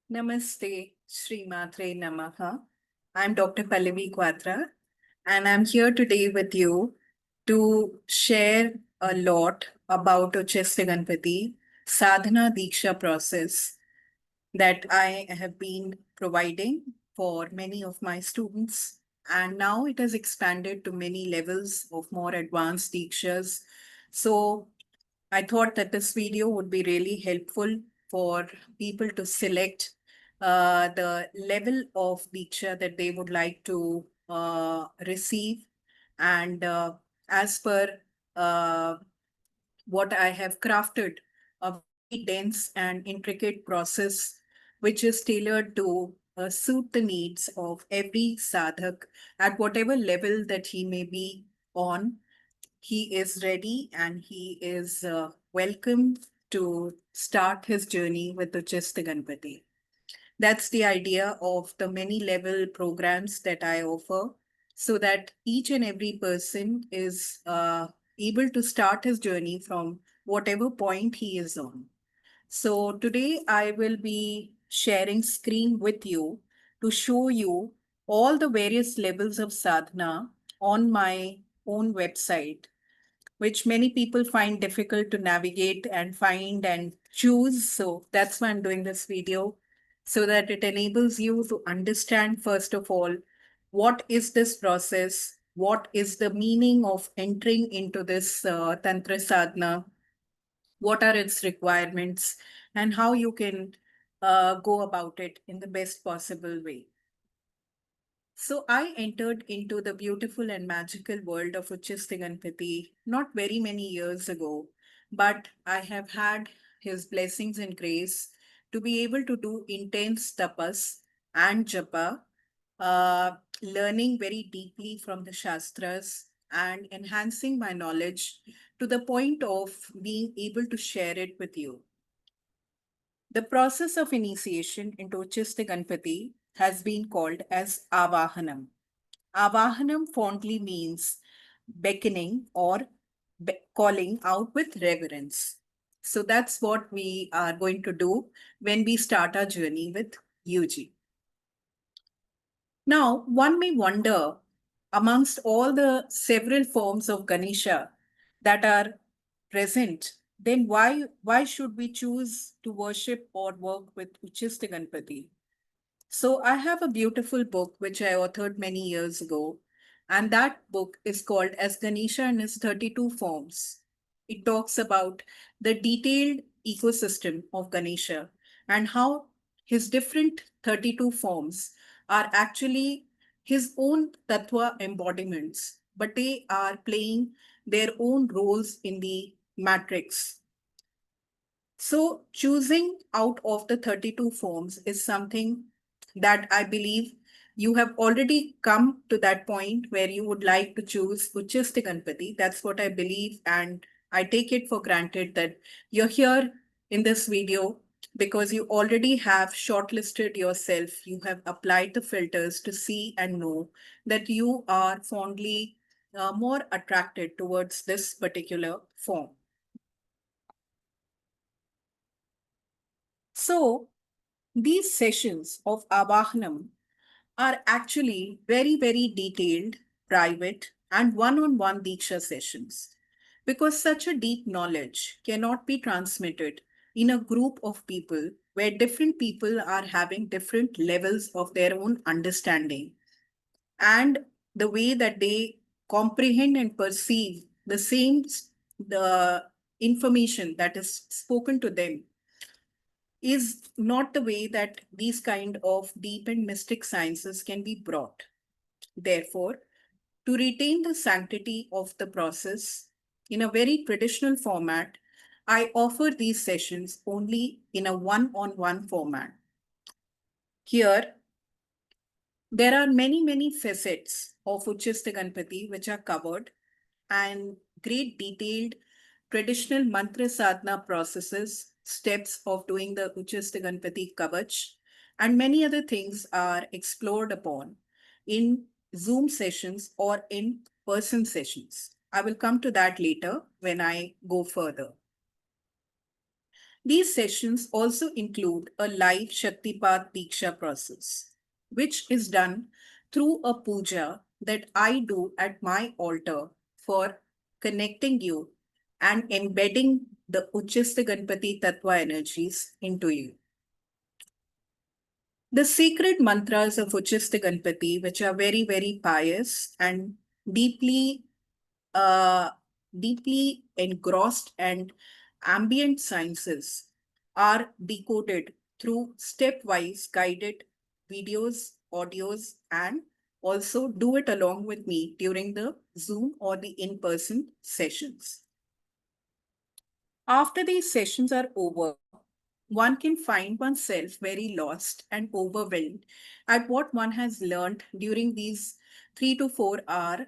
Namaste, Shree Namaha. I'm Dr. Pallavi Kwatra, and I'm here today with you to share a lot about Ucchista Ganapati Sadhana Deeksha process that I have been providing for many of my students. And now it has expanded to many levels of more advanced Deekshas. So I thought that this video would be really helpful for people to select the level of Deeksha that they would like to receive. And as per uh, what I have crafted, a very dense and intricate process which is tailored to suit the needs of every sadhak at whatever level that he may be on. He is ready and he is welcome to start his journey with the Ucchista Ganapati. That's the idea of the many level programs that I offer, so that each and every person is able to start his journey from whatever point he is on. So today I will be sharing screen with you to show you all the various levels of sadhana on my own website, which many people find difficult to navigate and find and choose. So that's why I'm doing this video, so that it enables you to understand, first of all, what is this process? What is the meaning of entering into this Tantra Sadhana? What are its requirements? And how you can go about it in the best possible way. So I entered into the beautiful and magical world of Ucchista Ganapati not very many years ago, but I have had his blessings and grace to be able to do intense tapas and japa, learning very deeply from the Shastras and enhancing my knowledge to the point of being able to share it with you. The process of initiation into Ucchista Ganapati has been called as Avahanam. Avahanam fondly means beckoning or calling out with reverence. So that's what we are going to do when we start our journey with UG. Now, one may wonder, amongst all the several forms of Ganesha that are present, then why should we choose to worship or work with Ucchista Ganapati? So I have a beautiful book which I authored many years ago, and that book is called As Ganesha in His 32 Forms. It talks about the detailed ecosystem of Ganesha and how his different 32 forms are actually his own tattva embodiments, but they are playing their own roles in the matrix. So, choosing out of the 32 forms is something that I believe you have already come to that point where you would like to choose Ucchista Ganapati. That's what I believe. And I take it for granted that you're here in this video because you already have shortlisted yourself. You have applied the filters to see and know that you are fondly more attracted towards this particular form. So, these sessions of Avahanam are actually very, very detailed, private, and one on one Diksha sessions because such a deep knowledge cannot be transmitted in a group of people where different people are having different levels of their own understanding, and the way that they comprehend and perceive the same the information that is spoken to them is not the way that these kind of deep and mystic sciences can be brought. Therefore, to retain the sanctity of the process in a very traditional format, I offer these sessions only in a one-on-one format. Here, there are many, many facets of Ucchista Ganapati which are covered, and great detailed traditional mantra sadhana processes, steps of doing the Ucchista Ganapati Kavach, and many other things are explored upon in Zoom sessions or in person sessions. I will come to that later when I go further. These sessions also include a live Shaktipat Deeksha process, which is done through a puja that I do at my altar for connecting you and embedding the Ucchista Ganapati Tattva energies into you. The sacred mantras of Ucchista Ganapati, which are very, very pious and deeply uh, deeply engrossed and ambient sciences, are decoded through stepwise guided videos, audios, and also do it along with me during the Zoom or the in-person sessions. After these sessions are over, one can find oneself very lost and overwhelmed at what one has learned during these 3 to 4 hour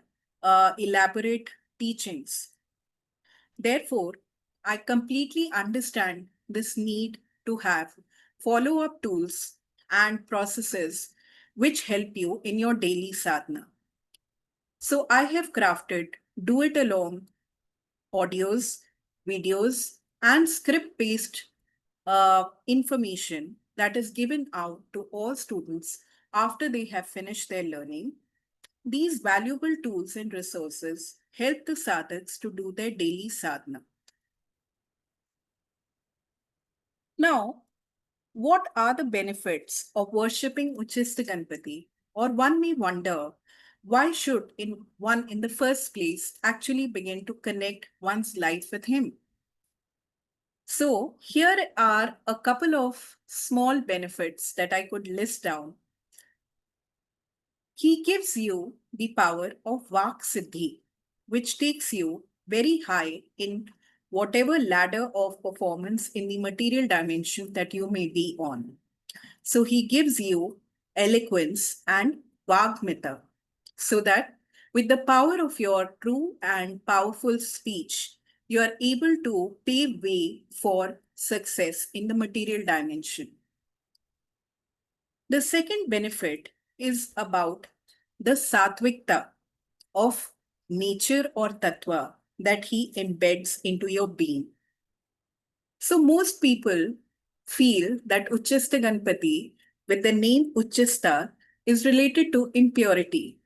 elaborate teachings. Therefore, I completely understand this need to have follow up tools and processes which help you in your daily sadhana. So, I have crafted do it along audios, videos, and script based information that is given out to all students after they have finished their learning. These valuable tools and resources help the sadhaks to do their daily sadhana. Now, what are the benefits of worshipping Ucchista Ganapati? Or one may wonder, why should one in the first place actually begin to connect one's life with him? So, here are a couple of small benefits that I could list down. He gives you the power of Vak Siddhi, which takes you very high in whatever ladder of performance in the material dimension that you may be on. So he gives you eloquence and Vagmita, so that with the power of your true and powerful speech, you are able to pave way for success in the material dimension. The second benefit is about the sattvikta of nature or tattva that he embeds into your being. So most people feel that Ucchista Ganapati with the name Ucchista is related to impurity.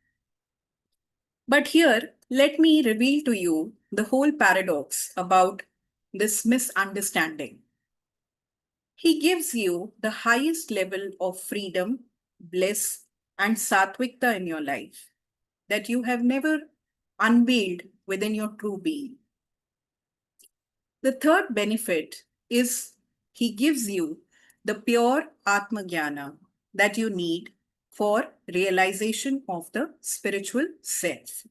But here, let me reveal to you the whole paradox about this misunderstanding. He gives you the highest level of freedom, bliss, and sattvikta in your life that you have never unveiled within your true being. The third benefit is he gives you the pure Atma Jnana that you need for realization of the spiritual self.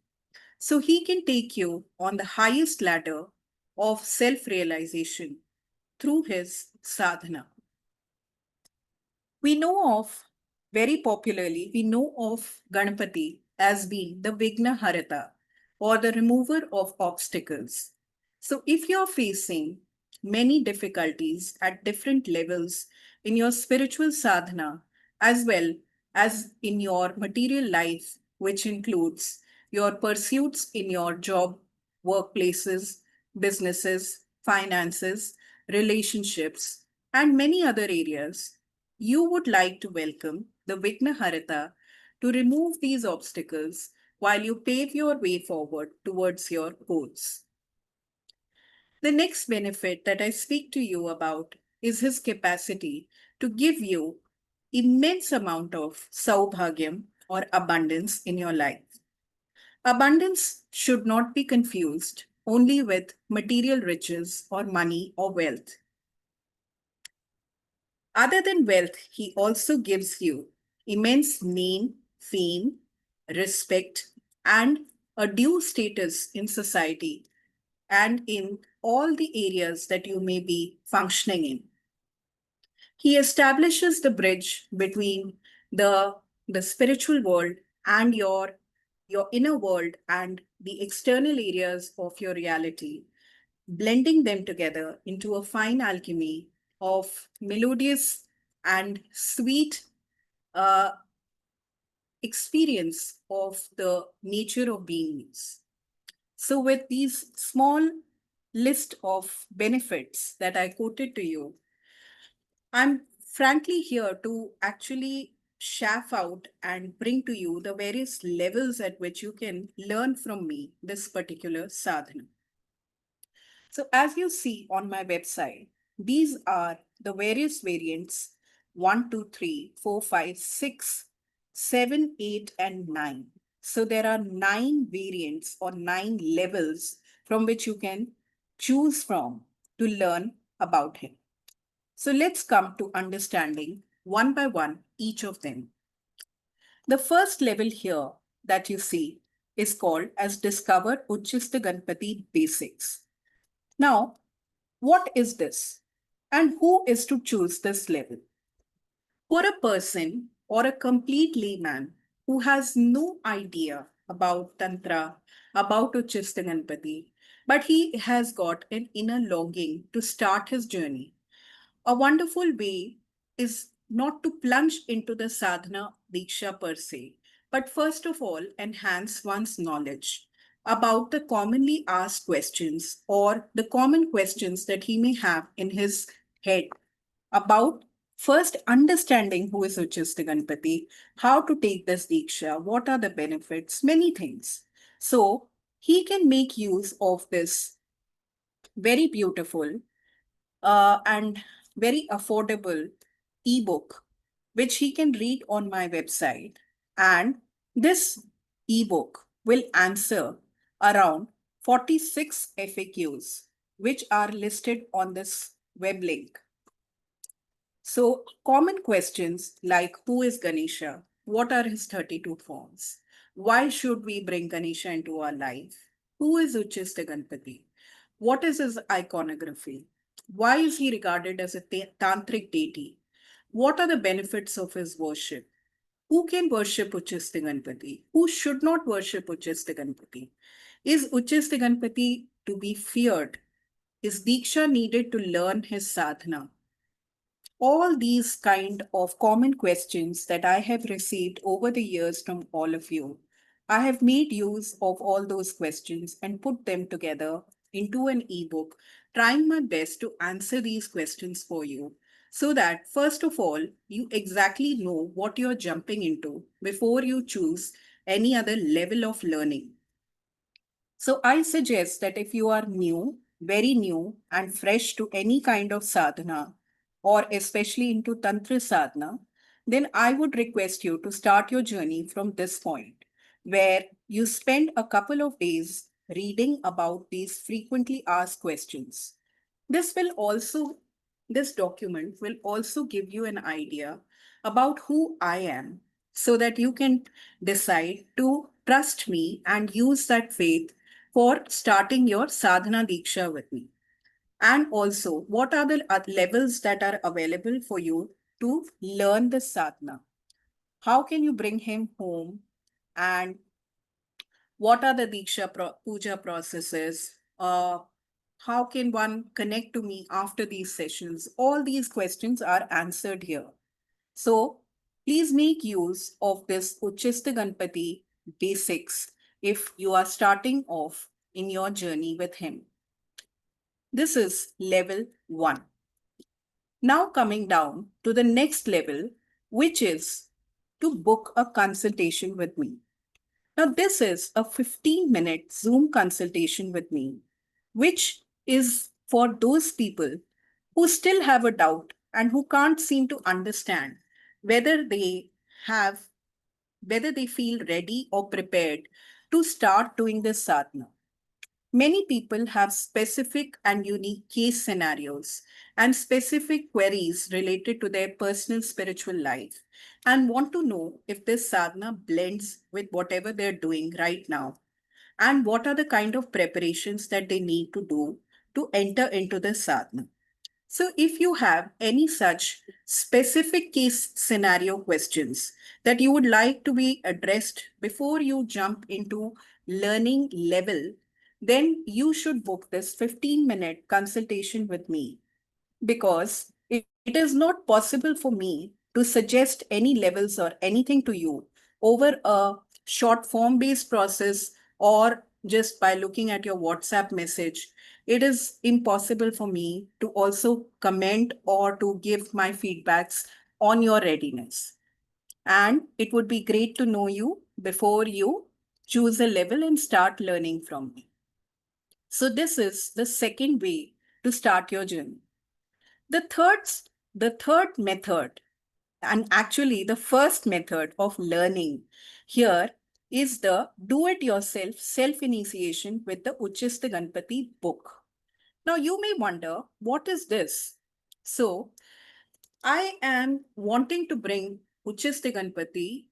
So he can take you on the highest ladder of self realization through his sadhana. We know of, very popularly, we know of Ganapati as being the Vigna Harata or the remover of obstacles. So if you're facing many difficulties at different levels in your spiritual sadhana, as well as in your material life, which includes your pursuits in your job, workplaces, businesses, finances, relationships, and many other areas, you would like to welcome the Vignaharata to remove these obstacles while you pave your way forward towards your goals. The next benefit that I speak to you about is his capacity to give you immense amount of saubhagyam or abundance in your life. Abundance should not be confused only with material riches or money or wealth. Other than wealth, he also gives you immense name, fame, respect, and a due status in society and in all the areas that you may be functioning in. He establishes the bridge between the, the spiritual world and your inner world and the external areas of your reality, blending them together into a fine alchemy of melodious and sweet uh, experience of the nature of beingness. So, with these small list of benefits that I quoted to you, I'm frankly here to actually chaff out and bring to you the various levels at which you can learn from me this particular sadhana. So as you see on my website, these are the various variants: 1, 2, 3, 4, 5, 6, 7, 8, and 9. So there are 9 variants or 9 levels from which you can choose from to learn about him. So let's come to understanding one by one each of them. The first level here that you see is called as Discover Ucchista Ganapati Basics. Now, what is this? And who is to choose this level? For a person or a complete layman who has no idea about Tantra, about Ucchista Ganapati, but he has got an inner longing to start his journey, a wonderful way is not to plunge into the sadhana Deeksha per se, but first of all, enhance one's knowledge about the commonly asked questions or the common questions that he may have in his head about first understanding who is Ucchista Ganapati, how to take this Deeksha, what are the benefits, many things. So he can make use of this very beautiful and very affordable ebook, which he can read on my website. And this ebook will answer around 46 FAQs, which are listed on this web link. So, common questions like who is Ganesha? What are his 32 forms? Why should we bring Ganesha into our life? Who is Ucchista Ganapati? What is his iconography? Why is he regarded as a tantric deity? What are the benefits of his worship? Who can worship Ucchista Ganapati? Who should not worship Ucchista Ganapati? Is Ucchista Ganapati to be feared? Is Deeksha needed to learn his sadhana? All these kind of common questions that I have received over the years from all of you, I have made use of all those questions and put them together into an ebook, trying my best to answer these questions for you so that, first of all, you exactly know what you're jumping into before you choose any other level of learning. So I suggest that if you are new, very new, and fresh to any kind of sadhana, or especially into Tantra Sadhna, then I would request you to start your journey from this point, where you spend a couple of days reading about these frequently asked questions. This will also, this document will also give you an idea about who I am so that you can decide to trust me and use that faith for starting your sadhana Deeksha with me. And also, what are the levels that are available for you to learn the sadhana? How can you bring him home? And what are the Deeksha puja processes? How can one connect to me after these sessions? All these questions are answered here. So please make use of this Ucchista Ganapati basics if you are starting off in your journey with him. This is level 1. Now coming down to the next level, which is to book a consultation with me. Now, this is a 15-minute Zoom consultation with me, which is for those people who still have a doubt and who can't seem to understand whether they have, whether they feel ready or prepared to start doing this sadhana. Many people have specific and unique case scenarios and specific queries related to their personal spiritual life and want to know if this sadhana blends with whatever they're doing right now and what are the kind of preparations that they need to do to enter into the sadhana. So, if you have any such specific case scenario questions that you would like to be addressed before you jump into learning level, then you should book this 15-minute consultation with me because it is not possible for me to suggest any levels or anything to you over a short form based process or just by looking at your WhatsApp message. it is impossible for me to also comment or to give my feedbacks on your readiness. And it would be great to know you before you choose a level and start learning from me. So this is the second way to start your journey. The third, the third method, and actually the first method of learning here, is the do-it-yourself self-initiation with the Ucchista Ganapati book. Now you may wonder, what is this? So I am wanting to bring Ucchista Ganapati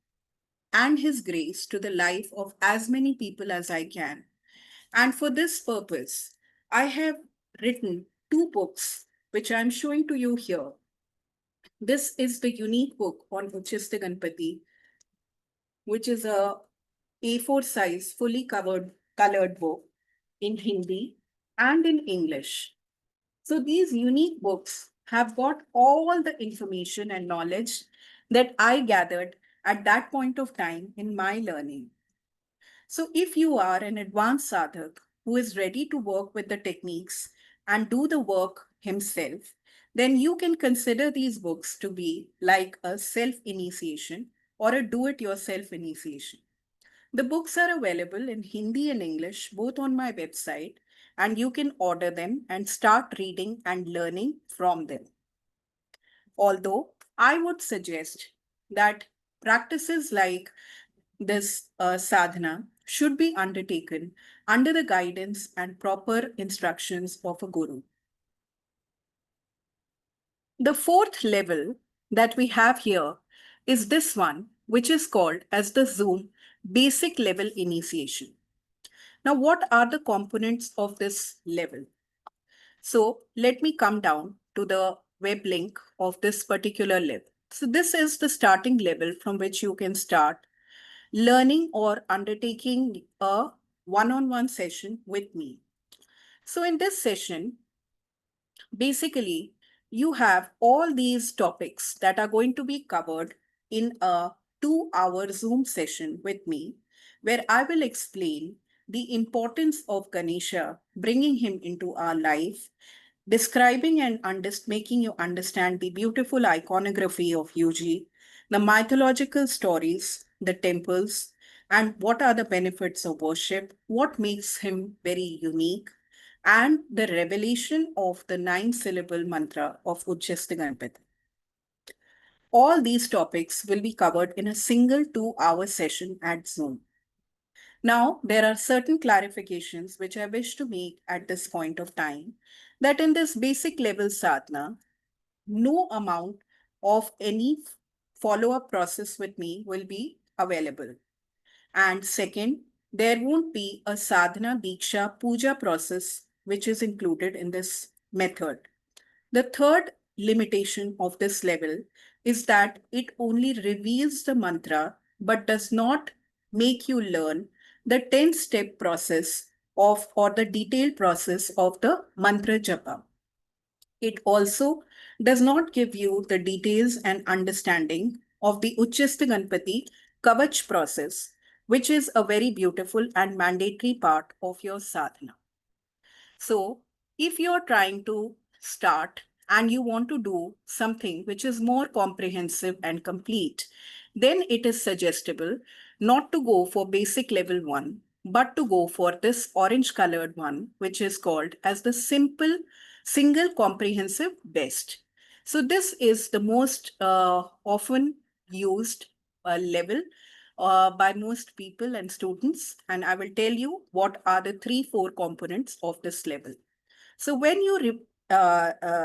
and his grace to the life of as many people as I can. And for this purpose, I have written two books, which I'm showing to you here. This is the unique book on Ucchista Ganapati, which is a A4 size, fully colored book in Hindi and in English. So these unique books have got all the information and knowledge that I gathered at that point of time in my learning. So if you are an advanced sadhak who is ready to work with the techniques and do the work himself, then you can consider these books to be like a self-initiation or a do-it-yourself initiation. The books are available in Hindi and English, both on my website, and you can order them and start reading and learning from them. Although I would suggest that practices like this sadhana should be undertaken under the guidance and proper instructions of a guru. The fourth level that we have here is this one, which is called as the Zoom basic level initiation. Now, what are the components of this level? So let me come down to the web link of this particular level. So this is the starting level from which you can start learning or undertaking a one-on-one session with me. So in this session, basically, you have all these topics that are going to be covered in a 2-hour Zoom session with me, where I will explain the importance of Ganesha, bringing him into our life, describing and making you understand the beautiful iconography of UG, the mythological stories, the temples, and what are the benefits of worship, what makes him very unique, and the revelation of the 9-syllable mantra of Ucchista Ganapati. All these topics will be covered in a single 2-hour session at Zoom. Now, there are certain clarifications which I wish to make at this point of time, that in this basic level sadhana, no amount of any follow-up process with me will be available. And second, there won't be a sadhana Deeksha puja process which is included in this method. The third limitation of this level is that it only reveals the mantra but does not make you learn the 10-step process of or the detailed process of the mantra japa. It also does not give you the details and understanding of the Ucchista Ganapati Kavach process, which is a very beautiful and mandatory part of your sadhana. So, if you're trying to start and you want to do something which is more comprehensive and complete, then it is suggestible not to go for basic level 1, but to go for this orange colored one, which is called as the simple single comprehensive best. So this is the most often used level by most people and students. And I will tell you what are the 3-4 components of this level. So when you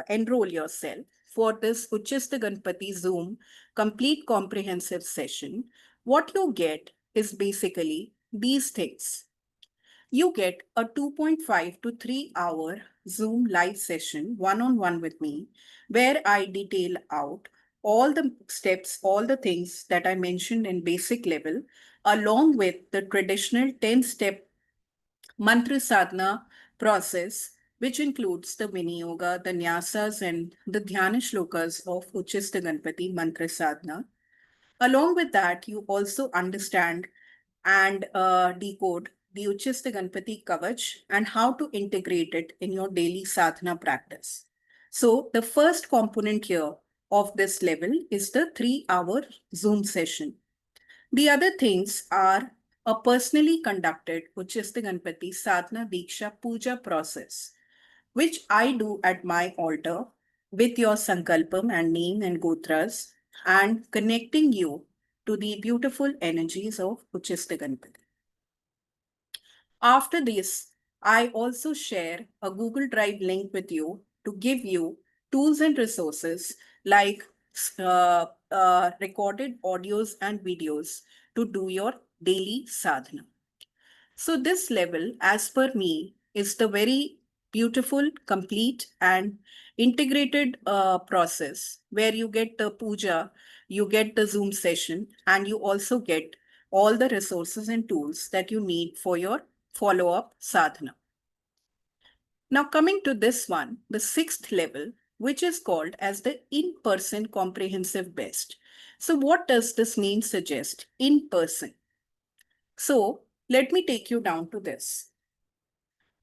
enroll yourself for this Ucchista Ganapati Zoom complete comprehensive session, what you get is basically these things. You get a 2.5 to 3 hour Zoom live session one-on-one with me, where I detail out all the steps, all the things that I mentioned in basic level, along with the traditional 10-step mantra sadhana process, which includes the mini yoga, the nyasas, and the dhyana shlokas of Ucchista Ganapati mantra sadhana. Along with that, you also understand and decode the Ucchista Ganapati Kavach and how to integrate it in your daily sadhana practice. So, the first component here of this level is the 3-hour Zoom session. The other things are a personally conducted Ucchista Ganapati Sadhna Deeksha Puja process, which I do at my altar with your sankalpam and name and gotras and connecting you to the beautiful energies of Ucchista Ganapati. After this, I also share a Google Drive link with you to give you tools and resources like recorded audios and videos to do your daily sadhana. So, this level, as per me, is the very beautiful, complete, and integrated process where you get the puja, you get the Zoom session, and you also get all the resources and tools that you need for your follow up sadhana. Now, coming to this one, the sixth level, which is called as the in person comprehensive best. So, what does this name suggest? In person. So, let me take you down to this.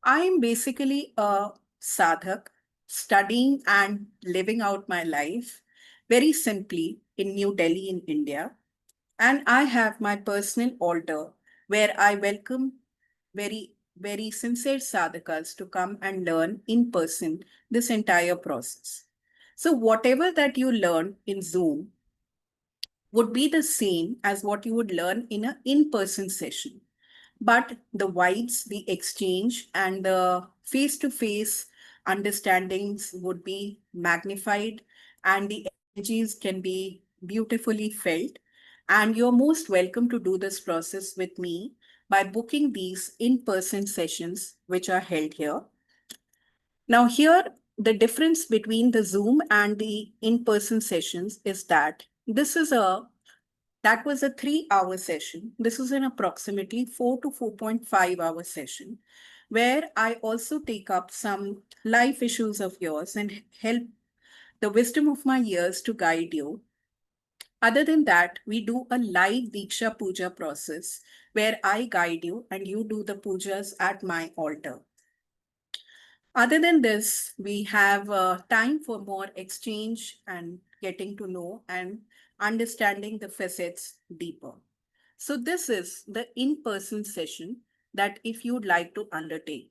I am basically a sadhak studying and living out my life very simply in New Delhi in India. And I have my personal altar where I welcome very sincere sadhakas to come and learn in person this entire process. So, whatever that you learn in Zoom would be the same as what you would learn in an in person session. But the vibes, the exchange, and the face to face understandings would be magnified, and the energies can be beautifully felt. And you're most welcome to do this process with me by booking these in person sessions, which are held here. Now, here, the difference between the Zoom and the in person sessions is that that was a 3-hour session. This is an approximately 4 to 4.5-hour session where I also take up some life issues of yours and help the wisdom of my years to guide you. Other than that, we do a live Deeksha Puja process where I guide you and you do the pujas at my altar. Other than this, we have time for more exchange and getting to know and understanding the facets deeper. So, this is the in person session that if you'd like to undertake.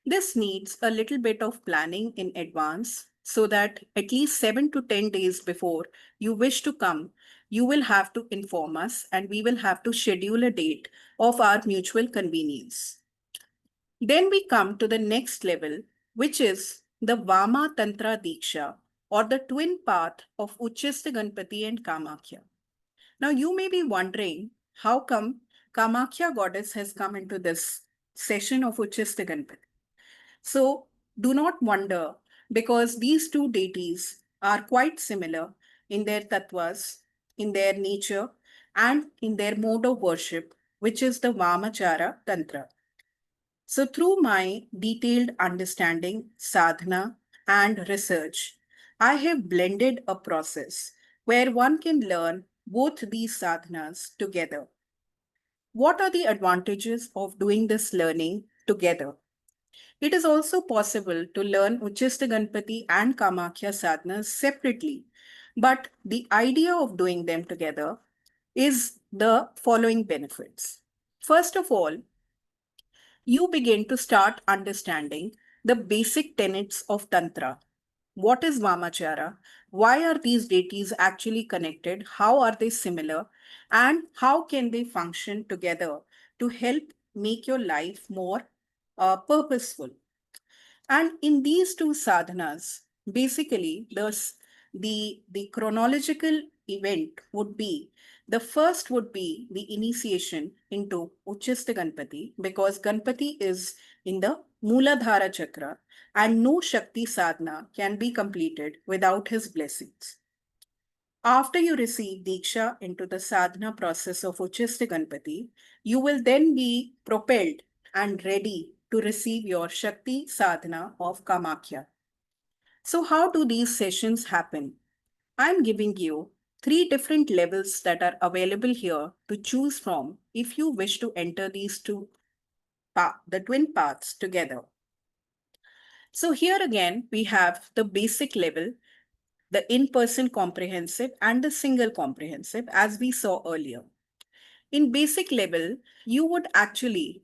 This needs a little bit of planning in advance so that at least 7 to 10 days before you wish to come, you will have to inform us and we will have to schedule a date of our mutual convenience. Then we come to the next level, which is the Vama Tantra Deeksha or the twin path of Ucchista Ganapati and Kamakhya. Now, you may be wondering how come Kamakhya goddess has come into this session of Ucchista Ganapati. So, do not wonder because these two deities are quite similar in their tattvas, in their nature, and in their mode of worship, which is the Vamachara Tantra. So, through my detailed understanding, sadhana, and research, I have blended a process where one can learn both these sadhanas together. What are the advantages of doing this learning together? It is also possible to learn Ucchista Ganapati and Kamakhya sadhanas separately, but the idea of doing them together is the following benefits. First of all, you begin to start understanding the basic tenets of Tantra. What is Vamachara? Why are these deities actually connected? How are they similar? And how can they function together to help make your life more purposeful? And in these two sadhanas, basically, the chronological event would be the first would be the initiation into Ucchista Ganapati because Ganapati is in the Mooladhara Chakra and no Shakti sadhana can be completed without his blessings. After you receive Deeksha into the sadhana process of Ucchista Ganapati, you will then be propelled and ready to receive your Shakti sadhana of Kamakhya. So, how do these sessions happen? I'm giving you 3 different levels that are available here to choose from if you wish to enter these two the twin paths together. So here again, we have the basic level, the in-person comprehensive and the single comprehensive, as we saw earlier. In basic level, you would actually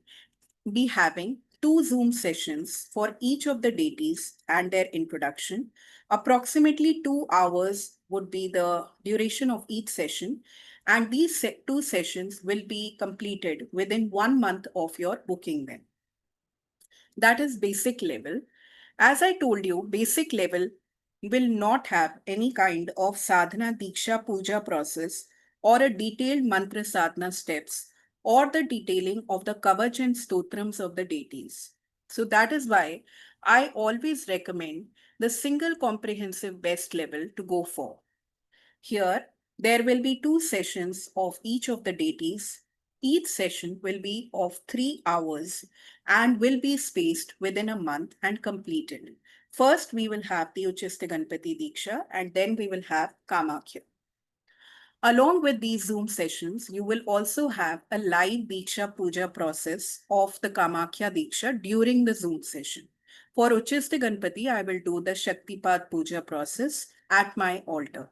be having two Zoom sessions for each of the deities and their introduction. Approximately 2 hours would be the duration of each session, and these two sessions will be completed within 1 month of your booking them. That is basic level. As I told you, basic level will not have any kind of sadhana deeksha puja process or a detailed mantra sadhana steps or the detailing of the kavach and stotrams of the deities. So that is why I always recommend the single comprehensive best level to go for. Here, there will be two sessions of each of the deities. Each session will be of 3 hours and will be spaced within a month and completed. First, we will have the Ucchista Ganapati Deeksha and then we will have Kamakhya. Along with these Zoom sessions, you will also have a live Deeksha Puja process of the Kamakhya Deeksha during the Zoom session. For Ucchista Ganapati, I will do the Shaktipat Puja process at my altar.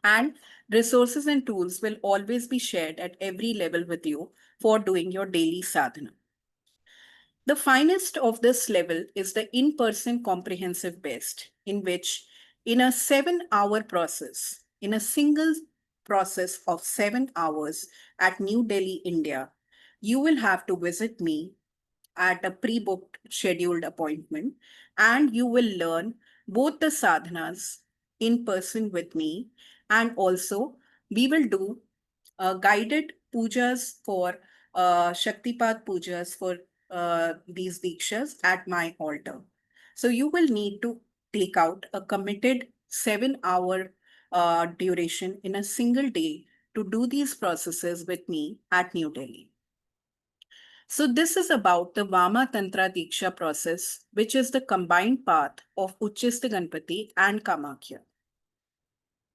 And resources and tools will always be shared at every level with you for doing your daily sadhana. The finest of this level is the in-person comprehensive best, in which in a 7 hour process, in a single process of 7 hours at New Delhi, India, you will have to visit me at a pre-booked scheduled appointment, and you will learn both the sadhanas in person with me, and also we will do guided pujas for Shaktipat pujas for these Deekshas at my altar. So you will need to take out a committed 7 hour duration in a single day to do these processes with me at New Delhi. So this is about the Vama Tantra Deeksha process, which is the combined path of Ucchista Ganapati and Kamakhya.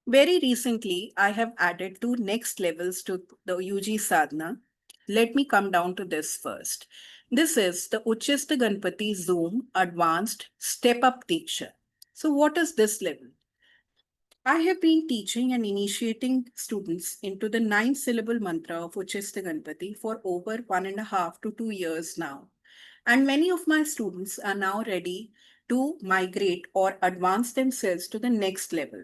Very recently, I have added two next levels to the UG sadhana. Let me come down to this first. This is the Ucchista Ganapati Zoom Advanced Step Up Deeksha. So what is this level? I have been teaching and initiating students into the 9 syllable mantra of Ucchista Ganapati for over 1.5 to 2 years now. And many of my students are now ready to migrate or advance themselves to the next level.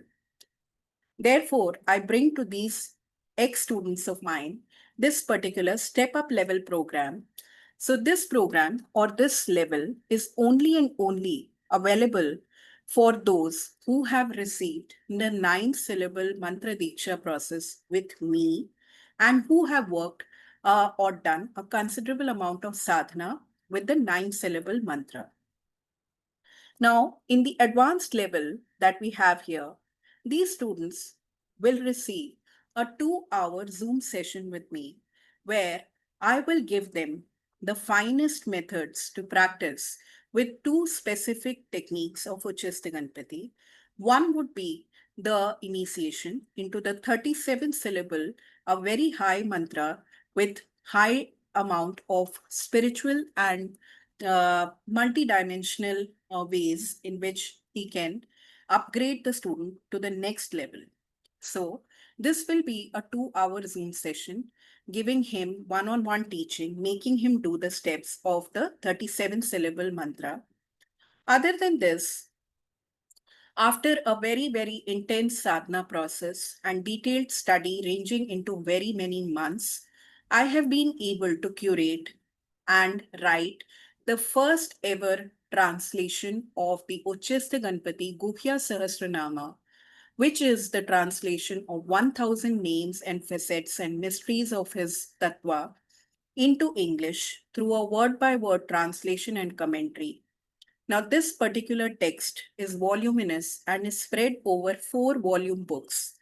Therefore, I bring to these ex-students of mine this particular step up level program. So this program or this level is only and only available for those who have received the 9 syllable mantra diksha process with me and who have worked or done a considerable amount of sadhana with the 9 syllable mantra. Now, in the advanced level that we have here, these students will receive a 2 hour Zoom session with me where I will give them the finest methods to practice with two specific techniques of Ucchista Ganapati. One would be the initiation into the 37 syllable, a very high mantra with high amount of spiritual and multi-dimensional ways in which he can upgrade the student to the next level. So this will be a 2 hour Zoom session, giving him one-on-one teaching, making him do the steps of the 37 syllable mantra. Other than this, after a very, very intense sadhana process and detailed study ranging into very many months, I have been able to curate and write the first ever translation of the Ucchista Ganapati Guhya Sahasranama, which is the translation of 1000 names and facets and mysteries of his tattva into English through a word by word translation and commentary. Now, this particular text is voluminous and is spread over 4 volume books.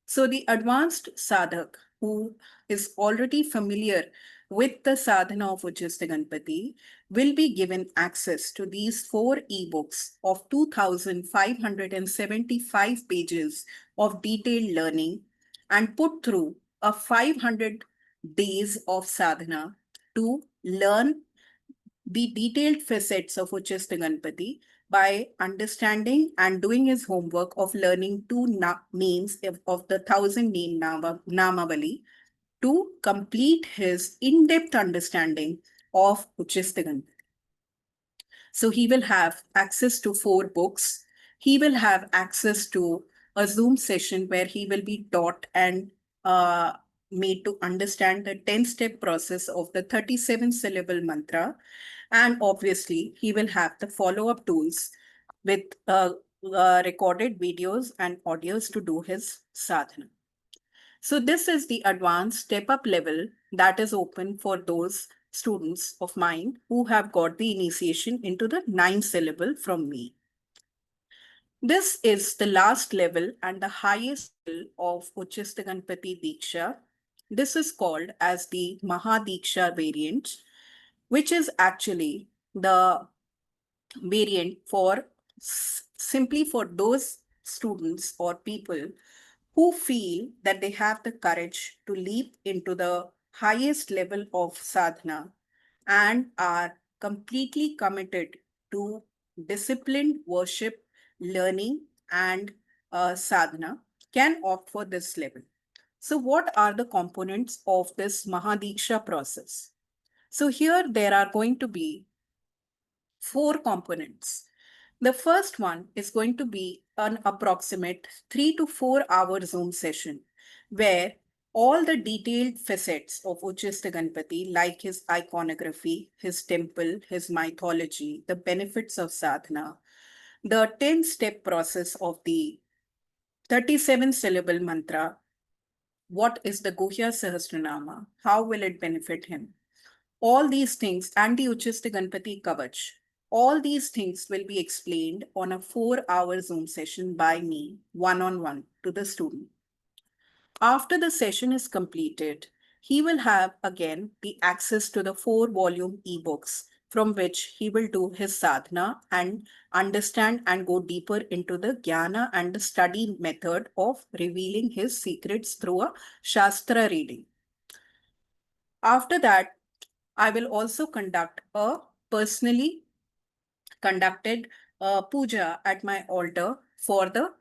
So, the advanced sadhak who is already familiar with the sadhana of Ucchista Ganapati will be given access to these 4 ebooks of 2,575 pages of detailed learning and put through a 500 days of sadhana to learn the detailed facets of Ucchista Ganapati by understanding and doing his homework of learning two names of the 1,000 name Namavali to complete his in-depth understanding of Ucchista Ganapati. So he will have access to 4 books. He will have access to a Zoom session where he will be taught and made to understand the 10-step process of the 37 syllable mantra. And obviously, he will have the follow-up tools with recorded videos and audios to do his sadhana. So this is the advanced step-up level that is open for those students of mine who have got the initiation into the 9 syllable from me. This is the last level and the highest level of Ucchista Ganapati Deeksha. This is called as the Maha Deeksha variant, which is actually the variant for simply for those students or people who feel that they have the courage to leap into the highest level of sadhana and are completely committed to disciplined worship, learning, and sadhana can opt for this level. So, what are the components of this Mahadiksha process? So, here there are going to be 4 components. The first one is going to be an approximate 3 to 4 hour Zoom session where all the detailed facets of Ucchista Ganapati, like his iconography, his temple, his mythology, the benefits of sadhana, the 10-step process of the 37 syllable mantra, what is the Guhya Sahasranama, how will it benefit him? All these things and the Ucchista Ganapati Kavach, all these things will be explained on a 4 hour Zoom session by me, one-on-one to the student. After the session is completed, he will have again the access to the 4 volume ebooks from which he will do his sadhana and understand and go deeper into the jnana and the study method of revealing his secrets through a Shastra reading. After that, I will also conduct a personally conducted puja at my altar for the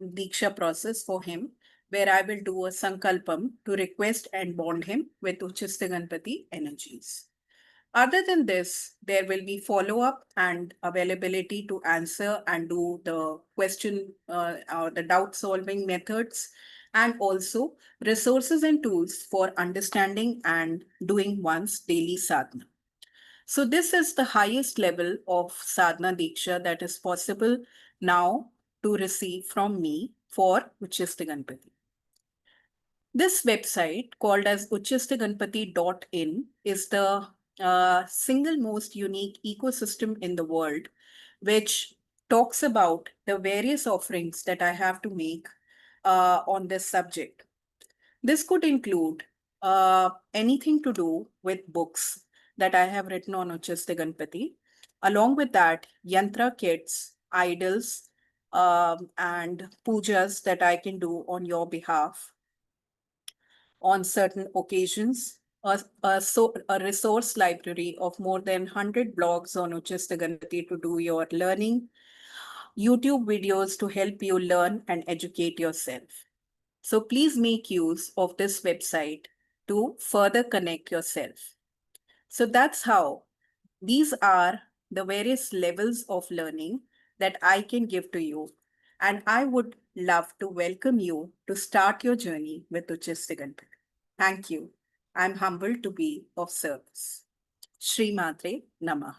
Deeksha process for him, where I will do a sankalpam to request and bond him with Ucchista Ganapati energies. Other than this, there will be follow-up and availability to answer and do the question or the doubt-solving methods, and also resources and tools for understanding and doing one's daily sadhana. So this is the highest level of sadhana Deeksha that is possible now to receive from me for Ucchista Ganapati. This website called as ucchistaganapati.in is the single most unique ecosystem in the world, which talks about the various offerings that I have to make on this subject. This could include anything to do with books that I have written on Ucchista Ganapati. Along with that, yantra kits, idols, and pujas that I can do on your behalf on certain occasions, a resource library of more than 100 blogs on Ucchista Ganapati to do your learning, YouTube videos to help you learn and educate yourself. So please make use of this website to further connect yourself. So that's how these are the various levels of learning that I can give to you. And I would love to welcome you to start your journey with Ucchista Ganapati. Thank you. I'm humbled to be of service. Sri Matre Namaha.